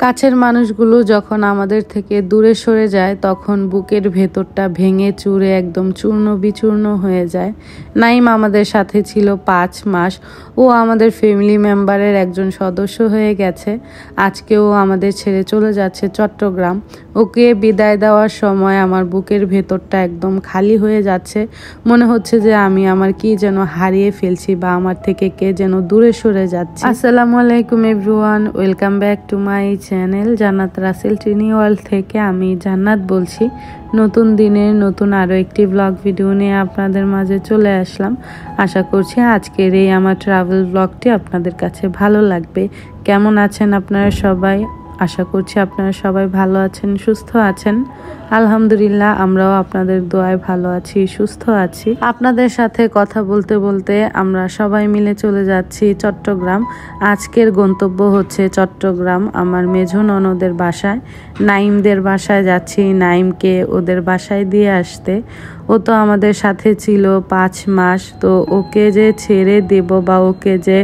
কাছের মানুষগুলো যখন আমাদের থেকে দূরে সরে যায় তখন বুকের ভেতরটা ভেঙে চুরে একদম চূর্ণ বিচূর্ণ হয়ে যায়। নাইম আমাদের সাথে ছিল 5 মাস, ও আমাদের ফ্যামিলি মেম্বারের একজন সদস্য হয়ে গেছে। আজকেও আমাদের ছেড়ে চলে যাচ্ছে চট্টগ্রাম। ওকে বিদায় দেওয়ার সময় আমার বুকের ভেতরটা একদম খালি হয়ে যাচ্ছে। মনে হচ্ছে যে আমি আমার কি যেন হারিয়ে ফেলছি বা আমার থেকে কে যেন দূরে সরে যাচ্ছে। আসসালামু আলাইকুম everyone, welcome back to my channel জান্নাত রাসেল টিনি ওয়ার্ল্ড থেকে আমি জান্নাত বলছি। নতুন দিনের নতুন আরও একটি ব্লগ ভিডিও নিয়ে আপনাদের মাঝে চলে আসলাম। আশা করছি আজকের এই আমার ট্রাভেল ব্লগটি আপনাদের কাছে ভালো লাগবে। কেমন আছেন আপনারা সবাই? আশা করছি আপনারা সবাই ভালো আছেন, সুস্থ আছেন। আলহামদুলিল্লাহ, আমরাও আপনাদের দোয়ায় ভালো আছি, সুস্থ আছি। আপনাদের সাথে কথা বলতে বলতে আমরা সবাই মিলে চলে যাচ্ছি চট্টগ্রাম। আজকের গন্তব্য হচ্ছে চট্টগ্রাম, আমার মেঝো ননদের বাসায়, নাইমদের বাসায় যাচ্ছি। নাইমকে ওদের বাসায় দিয়ে আসতে। ও তো আমাদের সাথে ছিল 5 মাস, তো ওকে যে ছেড়ে দেব বা ওকে যে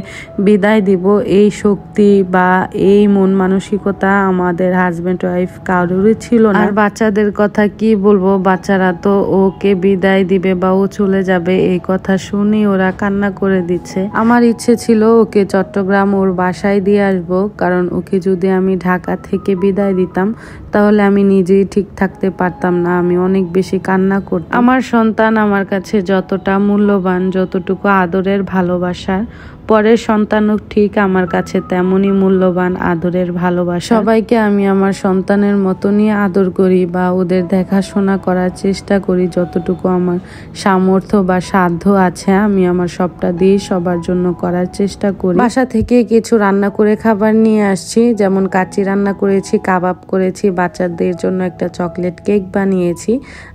বিদায় দিব এই শক্তি বা এই মন মানসিকতা আমাদের হাজব্যান্ড ওয়াইফ কারোরই ছিল না। আর বাচ্চাদের কথা কি বলবো, বাচ্চারা তো ওকে বিদায় দিবে বা ও চলে যাবে এই কথা শুনি ওরা কান্না করে দিচ্ছে। আমার ইচ্ছে ছিল ওকে চট্টগ্রাম ওর বাসায় দিয়ে আসবো, কারণ ওকে যদি আমি ঢাকা থেকে বিদায় দিতাম তাহলে আমি নিজেই ঠিক থাকতে পারতাম না, আমি অনেক বেশি কান্না করতাম। আমার সন্তান আমার কাছে যতটা মূল্যবান, যতটুকু আদরের ভালোবাসার, পরের সন্তানও ঠিক আমার কাছে তেমনই মূল্যবান আদরের ভালোবাসা। সবাইকে আমি আমার সন্তানের মতনই আদর করি বা ওদের দেখাশোনা করার চেষ্টা করি, যতটুকু আমার সামর্থ্য বা সাধ্য আছে আমি আমার সবটা দিয়ে সবার জন্য করার চেষ্টা করি। বাসা থেকে কিছু রান্না করে খাবার নিয়ে আসছি, যেমন কাচ্চি রান্না করেছি, কাবাব করেছি, বাচ্চাদের জন্য একটা চকলেট কেক বানিয়েছি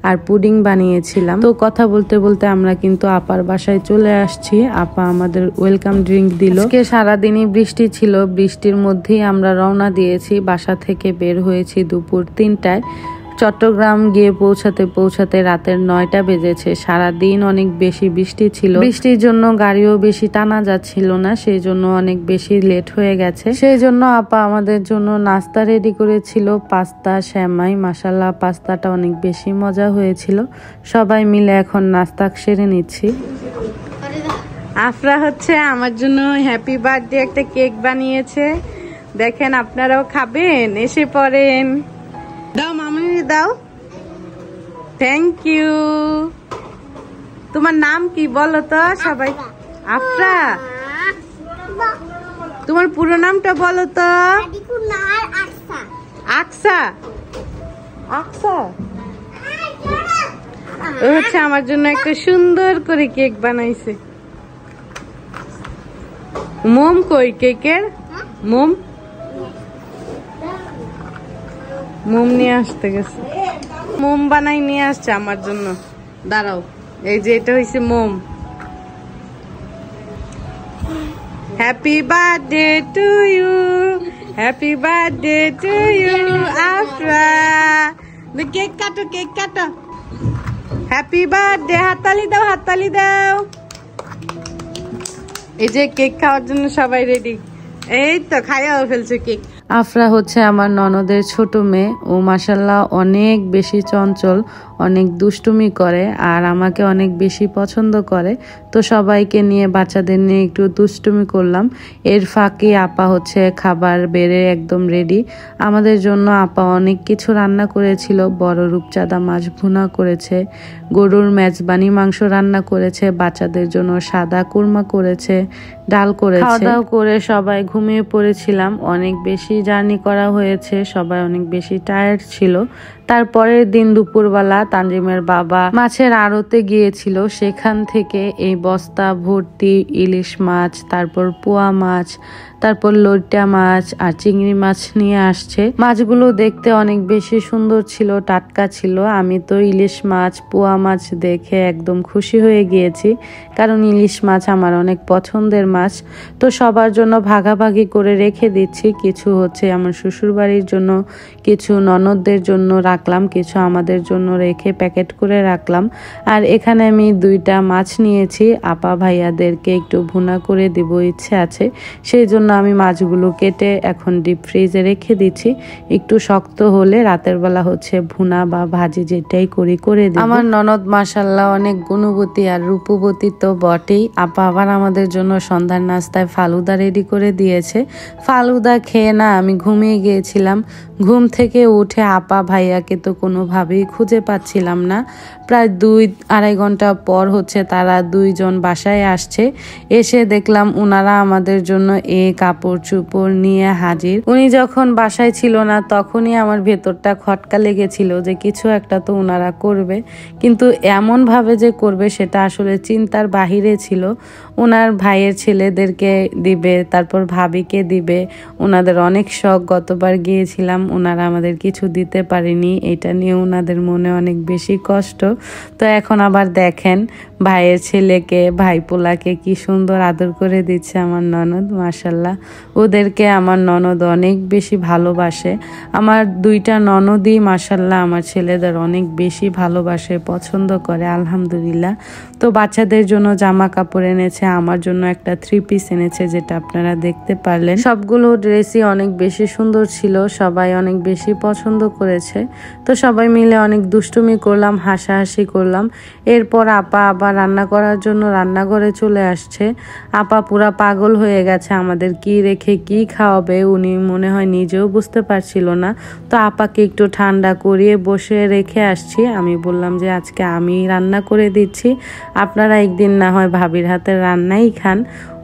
আর পুডিং বানিয়েছিলাম। তো কথা বলতে বলতে আমরা কিন্তু আপার বাসায় চলে আসছি। আপা আমাদের ওয়েলকাম ড্রিঙ্ক দিল। আজকে সারাদিনই বৃষ্টি ছিল, বৃষ্টির মধ্যেই আমরা রওনা দিয়েছি। বাসা থেকে বের হয়েছি দুপুর 3টায়। চট্টগ্রাম গিয়ে পৌঁছাতে রাতের 9টা বেজেছে। সারাদিন অনেক বেশি বৃষ্টি ছিল, বৃষ্টির জন্য গাড়িও বেশি টানা যাচ্ছিল না, সেই জন্য অনেক বেশি লেট হয়ে গেছে। সেই জন্য আপা আমাদের জন্য নাস্তা রেডি করেছিল, পাস্তা, সেমাই। মাশাআল্লাহ, পাস্তাটা অনেক বেশি মজা হয়েছিল। সবাই মিলে এখন নাস্তা সেরে নিচ্ছি। আফরা হচ্ছে আমার জন্য হ্যাপি বার্থডে একটা কেক বানিয়েছে, দেখেন আপনারাও খাবেন, এসে পড়েন। দাও মামনি, দাও। Thank you. তোমার নাম কি বলো তো সবাই? আফরা। তোমার পুরো নামটা বলো তো? আকসা। আকসা। ও হচ্ছে আমার জন্য একটা সুন্দর করে কেক বানাইছে। মোম কই কেকের? মোম মোম নিয়ে আসতে গেছে, মোম বানাই নিয়ে আসছে আমার জন্য। দাঁড়াও, এই যে এটা হইছে মোম। Happy birthday to you, happy birthday to you Afra. Cake কাটো, কেক কাটো। Happy birthday. হাততালি দাও, হাততালি দাও। এই যে কেক খাওয়ার জন্য সবাই রেডি। এই তো খাইয়াও ফেলছে কেক। আফরা হচ্ছে আমার ননদের ছোট মেয়ে। ও মাশাআল্লাহ অনেক বেশি চঞ্চল, অনেক দুষ্টুমি করে আর আমাকে অনেক বেশি পছন্দ করে। তো সবাইকে নিয়ে, বাচ্চাদের নিয়ে একটু দুষ্টুমি করলাম। এর ফাঁকে আপা হচ্ছে খাবার বেড়ে একদম রেডি। আমাদের জন্য আপা অনেক কিছু রান্না করেছিল। বড় রূপচাঁদা মাছ ভুনা করেছে, গরুর মেজবানি মাংস রান্না করেছে, বাচ্চাদের জন্য সাদা কুরমা করেছে, ডাল করেছে। খাওয়া দাওয়া করে সবাই ঘুমিয়ে পড়েছিলাম। অনেক বেশি জার্নি করা হয়েছে, সবাই অনেক বেশি টায়ার্ড ছিল। তারপরের দিন দুপুরবেলা তানজিমের বাবা মাছের আড়তে গিয়েছিল, সেখান থেকে এই বস্তা ভর্তি ইলিশ মাছ, তারপর পোয়া মাছ, তারপর লইট্টা মাছ আর চিংড়ি মাছ নিয়ে আসছে। মাছগুলো দেখতে অনেক বেশি সুন্দর ছিল, টাটকা ছিল। আমি তো ইলিশ মাছ, পোয়া মাছ দেখে একদম খুশি হয়ে গিয়েছি, কারণ ইলিশ মাছ আমার অনেক পছন্দের মাছ। তো সবার জন্য ভাগাভাগি করে রেখে দিচ্ছি। কিছু হচ্ছে আমার শ্বশুরবাড়ির জন্য, কিছু ননদদের জন্য রাখলাম, কিছু আমাদের জন্য রেখে প্যাকেট করে রাখলাম। আর এখানে আমি 2টা মাছ নিয়েছি, আপা ভাইয়াদেরকে একটু ভুনা করে দিব ইচ্ছে আছে, সেই জন্য আমি মাছগুলো কেটে এখন ডিপ ফ্রিজে রেখে দিচ্ছি। একটু শক্ত হলে রাতের বেলা হচ্ছে ভুনা বা ভাজি যেটাই করে দিই। আমার ননদ মাশাআল্লাহ অনেক গুণবতী আর রূপবতী তো বটেই। আপা আবার আমাদের জন্য সন্ধ্যার নাস্তায় ফালুদা রেডি করে দিয়েছে। ফালুদা খেয়ে না আমি ঘুমিয়ে গিয়েছিলাম। ঘুম থেকে উঠে আপা ভাইয়াকে তো কোনোভাবেই খুঁজে পাচ্ছিলাম না। প্রায় 2-2.5 ঘন্টা পর হচ্ছে তারা 2জন বাসায় আসছে। এসে দেখলাম ওনারা আমাদের জন্য কাপড় চোপড় নিয়ে হাজির। উনি যখন বাসায় ছিল না তখনই আমার ভেতরটা খটকা লেগেছিল যে কিছু একটা তো ওনারা করবে, কিন্তু এমন ভাবে যে করবে সেটা আসলে চিন্তার বাহিরে ছিল। ওনার ভাইয়ের ছেলেদেরকে দিবে, তারপর ভাবিকে দিবে, ওনাদের অনেক শখ। গতবার গিয়েছিলাম, ওনারা আমাদের কিছু দিতে পারেনি, এটা নিয়ে ওনাদের মনে অনেক বেশি কষ্ট। তো এখন আবার দেখেন ভাইয়ের ছেলেকে, ভাইপোলাকে কি সুন্দর আদর করে দিচ্ছে আমার ননদ। মাশাআল্লাহ, ওদেরকে আমার ননদ অনেক বেশি ভালোবাসে। আমার 2টা ননদই মাশাআল্লাহ আমার ছেলেদের অনেক বেশি ভালোবাসে, পছন্দ করে আলহামদুলিল্লাহ। তো বাচ্চাদের জন্য জামা কাপড় এনেছে, আমার জন্য একটা 3 পিস এনেছে, যেটা আপনারা দেখতে পারলেন। সবগুলো ড্রেসই অনেক বেশি সুন্দর ছিল, সবাই অনেক বেশি পছন্দ করেছে। তো সবাই মিলে অনেক দুষ্টুমি করলাম, হাসাহাসি করলাম। এরপর আপা আবার রান্না করার জন্য রান্নাঘরে চলে আসছে। আপা পুরা পাগল হয়ে গেছে, আমাদের কি রেখে কি খাওয়াবে উনি মনে হয় নিজেও বুঝতে পারছিল না। তো আপাকে একটু ঠান্ডা করিয়ে বসে রেখে আসছি। আমি বললাম যে আজকে আমি রান্না করে দিচ্ছি, আপনারা একদিন না হয় ভাবির হাতের রান্নাই খান।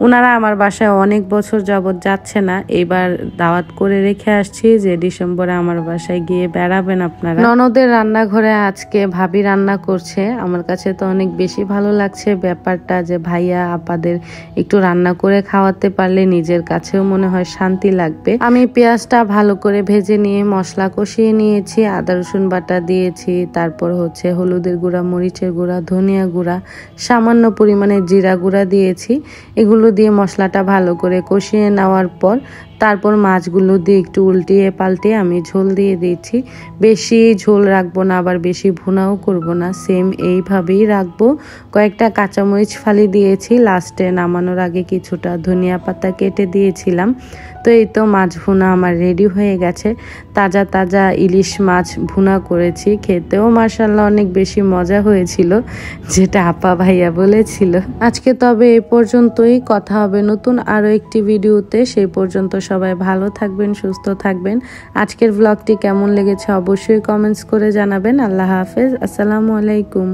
ওনারা আমার বাসায় অনেক বছর যাবৎ যাচ্ছে না, এবার দাওয়াত করে রেখে আসছি যে ডিসেম্বরে আমার বাসায় গিয়ে বেড়াবেন আপনারা। ননদের রান্নাঘরে আজকে ভাবি রান্না করছে। আমার কাছে তো অনেক বেশি ভালো লাগছে ব্যাপারটা যে ভাইয়া আপাদের একটু রান্না করে খাওয়াতে পারলে নিজের কাছেও মনে হয় শান্তি লাগবে। আমি পেঁয়াজটা ভালো করে ভেজে নিয়ে মশলা কষিয়ে নিয়েছি, আদা রসুন বাটা দিয়েছি, তারপর হচ্ছে হলুদের গুঁড়া, মরিচের গুঁড়া, ধনিয়া গুঁড়া, সামান্য পরিমাণে জিরা গুঁড়া দিয়েছি। এগুলো দিয়ে মশলাটা ভালো করে কষিয়ে নেওয়ার পর তারপর মাছগুলো দিয়ে একটু উল্টিয়ে পাল্টে আমি ঝোল দিয়ে দিচ্ছি। বেশি ঝোল রাখবো না, আবার বেশি ভুনাও করব না, সেম এইভাবেই রাখবো। কয়েকটা কাঁচামরিচ ফালি দিয়েছি, লাস্টে নামানোর আগে কিছুটা ধনিয়া পাতা কেটে দিয়েছিলাম। তো এই তো মাছ ভুনা আমার রেডি হয়ে গেছে। তাজা তাজা ইলিশ মাছ ভুনা করেছি, খেতেও মাশাআল্লাহ অনেক বেশি মজা হয়েছিল, যেটা আপা ভাইয়া বলেছিল। আজকে তবে এই পর্যন্তই, কথা হবে নতুন আরো একটি ভিডিওতে। সেই পর্যন্ত সবাই ভালো থাকবেন, সুস্থ থাকবেন। আজকের ব্লগটি কেমন লেগেছে অবশ্যই কমেন্টস করে জানাবেন। আল্লাহ হাফেজ, আসসালামু আলাইকুম।